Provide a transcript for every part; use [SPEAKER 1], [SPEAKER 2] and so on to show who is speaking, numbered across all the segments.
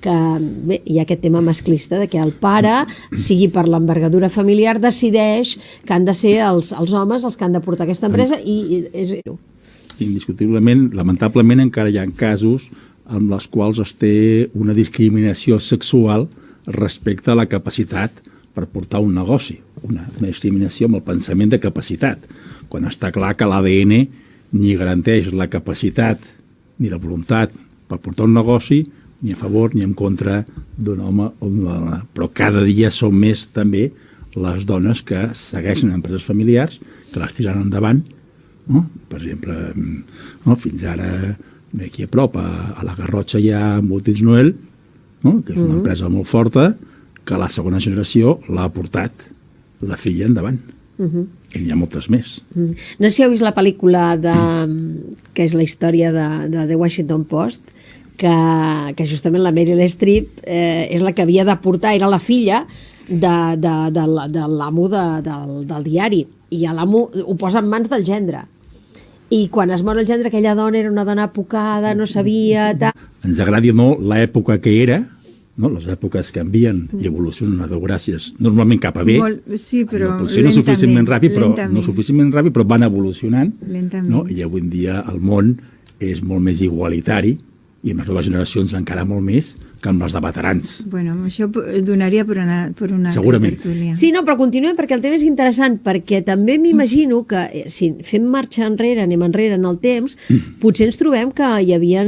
[SPEAKER 1] que bé, hi ha aquest tema masclista de que el pare, sigui per l'envergadura familiar, decideix que han de ser els homes els que han de portar aquesta empresa i és...
[SPEAKER 2] Indiscutiblement, lamentablement encara hi ha casos amb els quals es té una discriminació sexual respecte a la capacitat per portar un negoci, una discriminació amb el pensament de capacitat, quan està clar que l'ADN ni garanteix la capacitat ni la voluntat per portar un negoci ni a favor ni en contra d'un home o d'una dona. Però cada dia són més també les dones que segueixen empreses familiars, que les tiren endavant, no? Per exemple, no? Fins ara aquí a prop, a la Garrotxa hi ha Multins Noel, no? Que és una empresa molt forta, que la segona generació l'ha portat la filla endavant. I n'hi ha moltes més.
[SPEAKER 1] No sé si heu vist la pel·lícula que és la història de The Washington Post, que justament la Meryl Streep és la que havia de portar, era la filla de l'amo del diari, i l'amo ho posa en mans del gendre. I quan es mor el gendre, aquella dona era una dona apocada, no sabia...
[SPEAKER 2] Ens agradi o no l'època que era, no? Les èpoques canvien i evolucionen a Déu gràcies, normalment cap a bé.
[SPEAKER 3] Sí, però
[SPEAKER 2] potser no suficientment ràpid, però van evolucionant. No? I avui en dia el món és molt més igualitari i amb les noves generacions encara molt més que amb les de veterans.
[SPEAKER 3] Bueno, això es donaria per una altra tertúlia.
[SPEAKER 1] Sí, no, però continuem perquè el tema és interessant, perquè també m'imagino que si fem marxa enrere, anem enrere en el temps, potser ens trobem que hi havia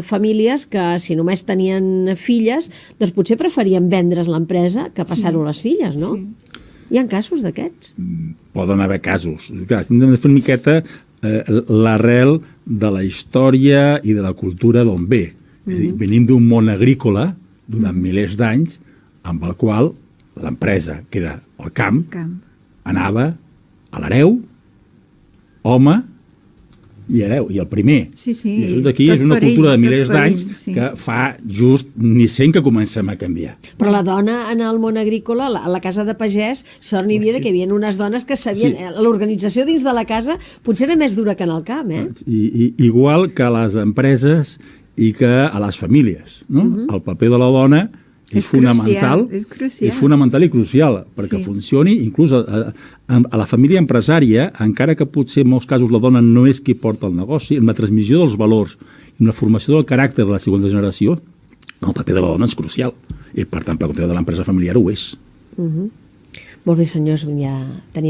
[SPEAKER 1] famílies que si només tenien filles, doncs potser preferien vendre's l'empresa que passar-ho a les filles, no? Sí. Hi ha casos d'aquests?
[SPEAKER 2] Poden haver casos. Clar, hem de fer una miqueta l'arrel de la història i de la cultura d'on ve. És a dir, venim d'un món agrícola durant milers d'anys amb el qual l'empresa, que era el camp, anava a l'hereu, home i hereu, i el primer.
[SPEAKER 3] Sí.
[SPEAKER 2] I això d'aquí és una cultura de milers d'anys que fa just ni sent que comencem a canviar.
[SPEAKER 1] Però la dona en el món agrícola, a la casa de pagès, sort n'hi havia que hi havia unes dones que sabien... L'organització dins de la casa potser era més dura que en el camp, eh?
[SPEAKER 2] Igual que a les empreses i que a les famílies, no? El paper de la dona és fonamental, és fonamental i crucial perquè funcioni, inclús a la família empresària, encara que potser en molts casos la dona no és qui porta el negoci, en la transmissió dels valors i en la formació del caràcter de la segona generació, el paper de la dona és crucial i per tant, per compte de l'empresa familiar ho és.
[SPEAKER 1] Molt bé, senyors, ja tenim